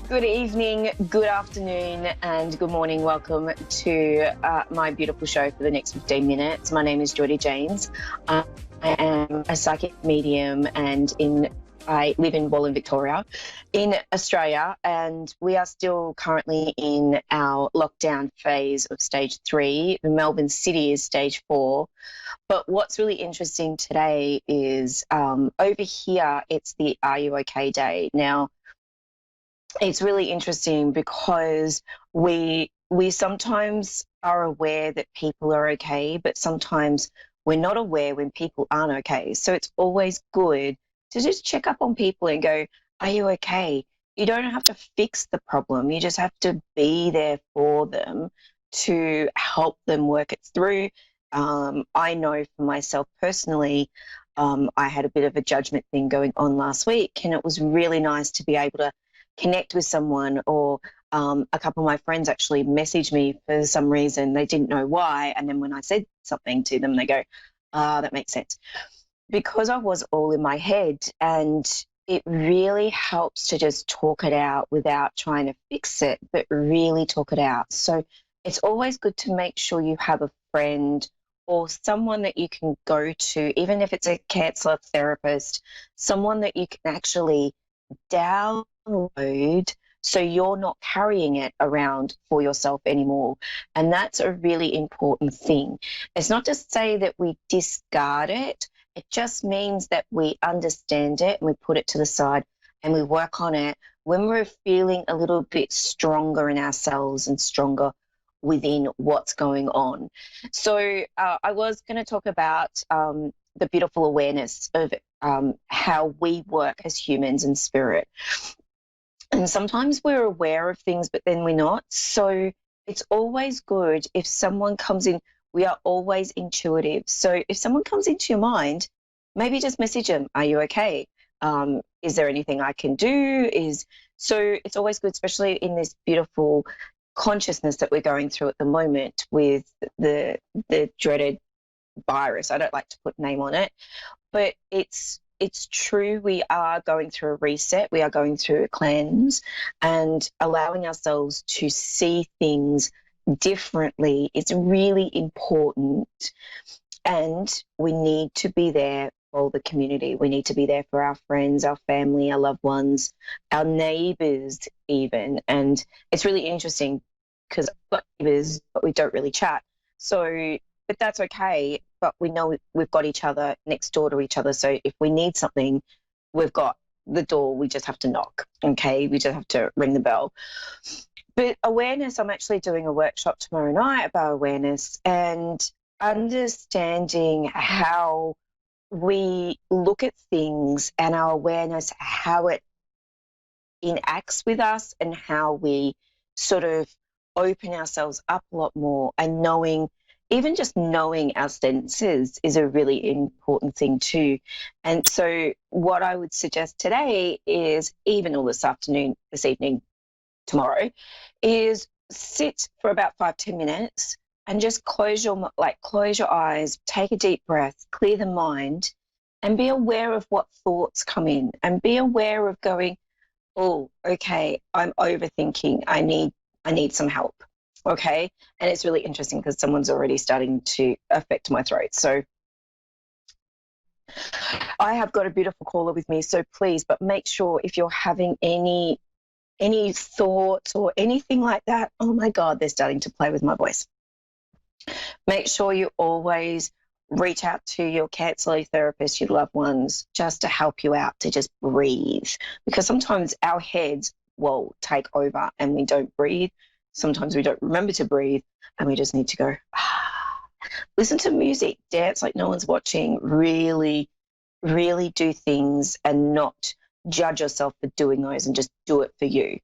Good evening, good afternoon, and good morning. Welcome to my beautiful show for the next 15 minutes. My name is Jordie James. I am a psychic medium and I live in Wallan, Victoria, in Australia, and we are still currently in our lockdown phase of stage 3. Melbourne City is stage 4. But what's really interesting today is over here, it's the Are You OK Day. Now, it's really interesting because we sometimes are aware that people are okay, but sometimes we're not aware when people aren't okay. So it's always good to just check up on people and go, are you okay? You don't have to fix the problem. You just have to be there for them to help them work it through. I know for myself personally, I had a bit of a judgment thing going on last week, and it was really nice to be able to connect with someone, or a couple of my friends actually messaged me for some reason. They didn't know why. And then when I said something to them, they go, that makes sense. Because I was all in my head, and it really helps to just talk it out without trying to fix it, but really talk it out. So it's always good to make sure you have a friend or someone that you can go to, even if it's a counselor, therapist, someone that you can actually download so you're not carrying it around for yourself anymore. And that's a really important thing. It's not to say that we discard it. It just means that we understand it and we put it to the side and we work on it when we're feeling a little bit stronger in ourselves and stronger within what's going on. So I was going to talk about the beautiful awareness of how we work as humans in spirit. And sometimes we're aware of things, but then we're not. So it's always good if someone comes in. We are always intuitive. So if someone comes into your mind, maybe just message them, are you okay? Is there anything I can do? So it's always good, especially in this beautiful consciousness that we're going through at the moment with the dreaded virus. I don't like to put name on it, but it's true. We are going through a reset. We are going through a cleanse, and allowing ourselves to see things differently is really important. And we need to be there for the community. We need to be there for our friends, our family, our loved ones, our neighbours even. And it's really interesting because I've got neighbours, but we don't really chat. So, but that's okay. But we know we've got each other next door to each other. So if we need something, we've got the door. We just have to knock. Okay, we just have to ring the bell. But awareness, I'm actually doing a workshop tomorrow night about awareness and understanding how we look at things and our awareness, how it enacts with us and how we sort of open ourselves up a lot more, and knowing, even just knowing our senses is a really important thing too. And so what I would suggest today is, even all this afternoon, this evening, tomorrow, is sit for about 5-10 minutes and just close your eyes, take a deep breath, clear the mind, and be aware of what thoughts come in, and be aware of going, oh, okay, I'm overthinking. I need some help. Okay. And it's really interesting because someone's already starting to affect my throat. So I have got a beautiful caller with me. So please, but make sure if you're having any thoughts or anything like that, oh my God, they're starting to play with my voice. Make sure you always reach out to your counselor, therapist, your loved ones, just to help you out, to just breathe. Because sometimes our heads will take over and we don't breathe. Sometimes we don't remember to breathe and we just need to go, listen to music, dance like no one's watching, really, really do things and not judge yourself for doing those, and just do it for you.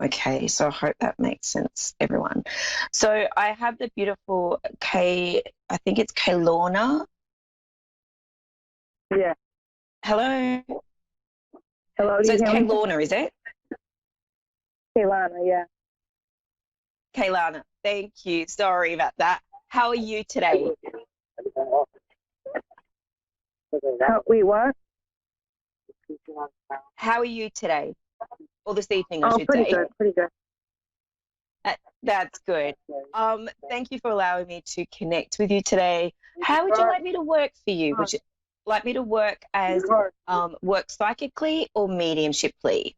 Okay, so I hope that makes sense, everyone. So I have the beautiful I think it's Kaylorna. Yeah. Hello. Hello. So it's Kaylorna, is it? Kaylana, yeah. Kaylana, thank you. Sorry about that. How are you today? Wait, what? How are you today? or this evening, I Oh, should pretty say. good, pretty good. That's good. Thank you for allowing me to connect with you today. How would you like me to work for you? Would you like me to work as work psychically or mediumshiply?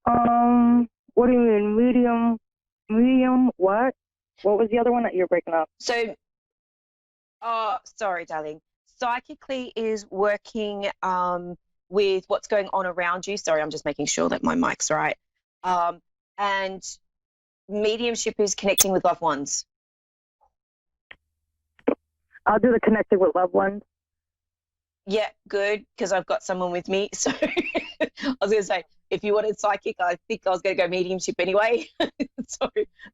What do you mean, medium, what? What was the other one that you're breaking up? So, oh, sorry, darling. Psychically is working with what's going on around you. Sorry, I'm just making sure that my mic's right. And mediumship is connecting with loved ones. I'll do the connected with loved ones. Yeah, good, because I've got someone with me. So I was going to say, if you wanted psychic, I think I was going to go mediumship anyway. So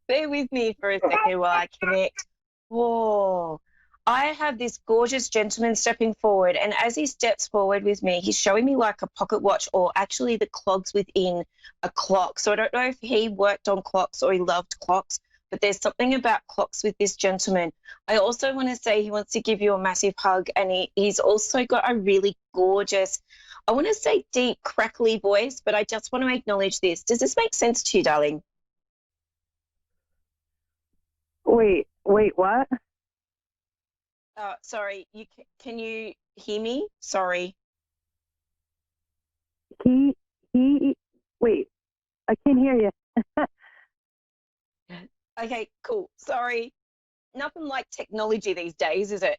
bear with me for a second while I connect. Oh, I have this gorgeous gentleman stepping forward, and as he steps forward with me, he's showing me like a pocket watch, or actually the clogs within a clock. So I don't know if he worked on clocks or he loved clocks, but there's something about clocks with this gentleman. I also want to say he wants to give you a massive hug, and he's also got a really gorgeous, I want to say deep, crackly voice, but I just want to acknowledge this. Does this make sense to you, darling? Wait, what? Sorry, can you hear me? Sorry. Wait, I can't hear you. Okay, cool. Sorry. Nothing like technology these days, is it?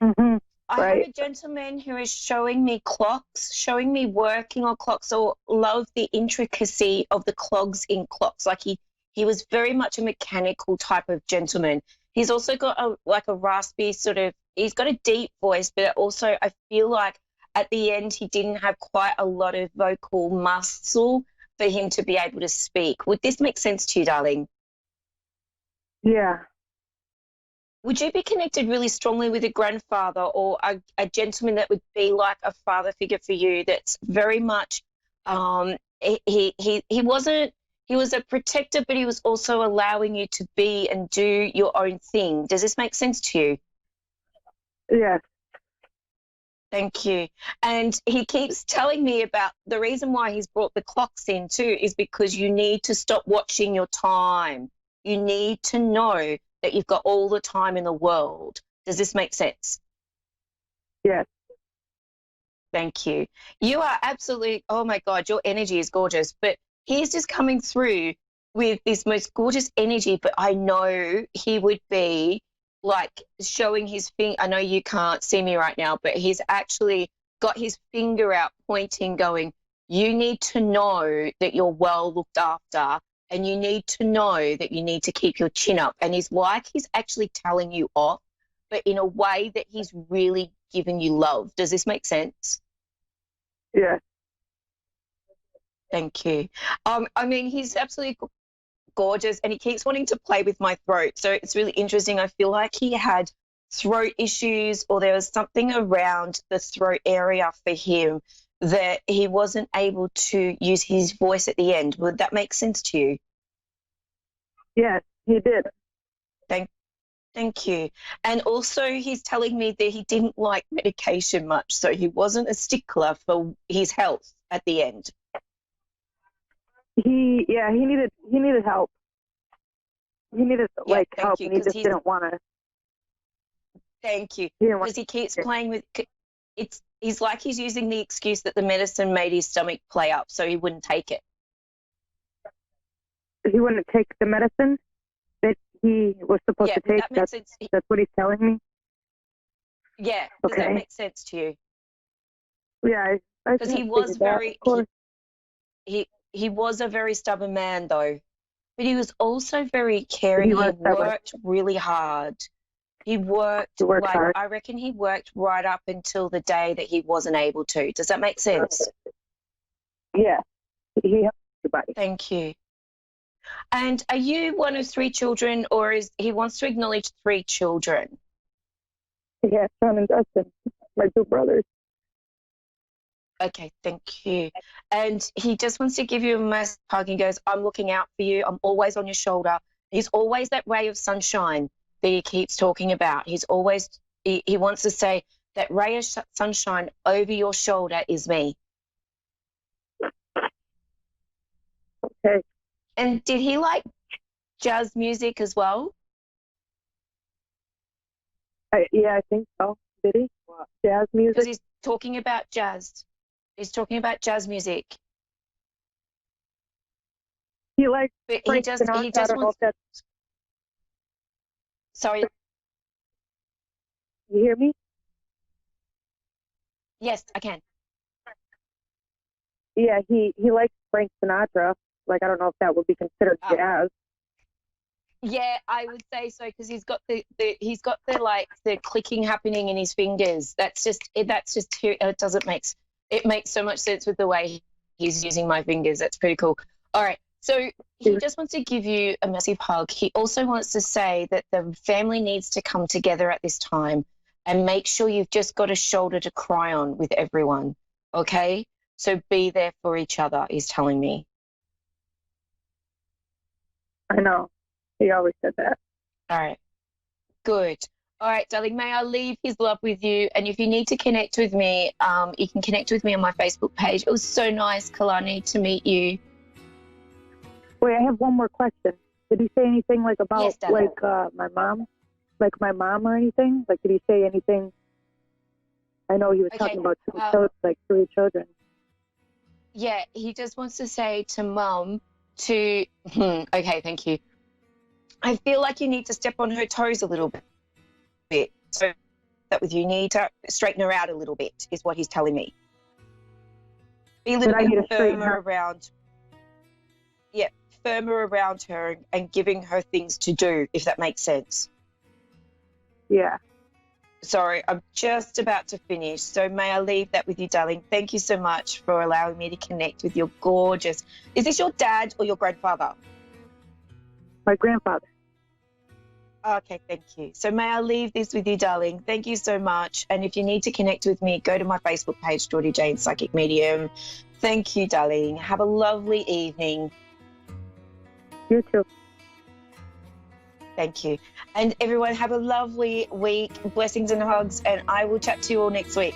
Mm-hmm. I have a gentleman who is showing me clocks, showing me working on clocks, or love the intricacy of the clogs in clocks. Like he was very much a mechanical type of gentleman. He's also got a raspy sort of, he's got a deep voice, but also I feel like at the end he didn't have quite a lot of vocal muscle for him to be able to speak. Would this make sense to you, darling? Yeah. Would you be connected really strongly with a grandfather or a gentleman that would be like a father figure for you that's very much he wasn't, he was a protector, but he was also allowing you to be and do your own thing. Does this make sense to you? Yeah. Thank you. And he keeps telling me about the reason why he's brought the clocks in too is because you need to stop watching your time. You need to know that you've got all the time in the world. Does this make sense? Yes. Thank you. You are absolutely, oh my God, your energy is gorgeous. But he's just coming through with this most gorgeous energy, but I know he would be like showing his finger. I know you can't see me right now, but he's actually got his finger out pointing, going, you need to know that you're well looked after, and you need to know that you need to keep your chin up. And he's like he's actually telling you off, but in a way that he's really giving you love. Does this make sense? Yeah. Thank you. I mean, he's absolutely gorgeous, and he keeps wanting to play with my throat. So it's really interesting. I feel like he had throat issues, or there was something around the throat area for him that he wasn't able to use his voice at the end. Would that make sense to you? Yes, he did. Thank you. And also he's telling me that he didn't like medication much, so he wasn't a stickler for his health at the end. He needed help. He needed help, you, and he just didn't want to. Thank you. Because he keeps playing with he's like he's using the excuse that the medicine made his stomach play up, so he wouldn't take it. He wouldn't take the medicine that he was supposed to take. That's what he's telling me. Yeah. Does that make sense to you? Yeah, because he was very he was a very stubborn man though, but he was also very caring. He worked really hard. He worked hard. I reckon he worked right up until the day that he wasn't able to. Does that make sense? Yeah. He helped everybody. Thank you. And are you one of 3 children, or is he wants to acknowledge 3 children? Yeah, Sean and Dustin, my 2 brothers. Okay, thank you. And he just wants to give you a massive hug. He goes, I'm looking out for you. I'm always on your shoulder. He's always that ray of sunshine that he keeps talking about. He's always, he wants to say that ray of sunshine over your shoulder is me. Okay. And did he like jazz music as well? Yeah, I think so. Did he? What? Jazz Because music? he's talking about jazz. He's talking about jazz music. He likes But Frank Sinatra. he I just don't know wants, if that's, sorry, you hear me? yes, I can. Yeah, he likes Frank Sinatra. Like, I don't know if that would be considered Oh. jazz. Yeah, I would say so because he's got the like the clicking happening in his fingers. That's just it doesn't it makes so much sense with the way he's using my fingers. That's pretty cool. All right. So he just wants to give you a massive hug. He also wants to say that the family needs to come together at this time and make sure you've just got a shoulder to cry on with everyone. Okay? So be there for each other, he's telling me. I know. He always said that. All right. Good. All right, darling, may I leave his love with you? And if you need to connect with me, you can connect with me on my Facebook page. It was so nice, Kalani, to meet you. Wait, I have one more question. Did he say anything like about Yes, darling. my mom? Like my mom or anything? Like, did he say anything? I know he was talking about three children. Yeah, he just wants to say to Mum to, okay, thank you. I feel like you need to step on her toes a little bit. So that with you need to straighten her out a little bit is what he's telling me. Be a little bit firmer around. Yeah, firmer around her and giving her things to do, if that makes sense. Yeah. Sorry, I'm just about to finish. So may I leave that with you, darling? Thank you so much for allowing me to connect with your gorgeous. Is this your dad or your grandfather? My grandfather. Okay, thank you. So may I leave this with you, darling? Thank you so much. And if you need to connect with me, go to my Facebook page, Jordie Jane Psychic Medium. Thank you, darling. Have a lovely evening. You too. Thank you. And everyone have a lovely week. Blessings and hugs. And I will chat to you all next week.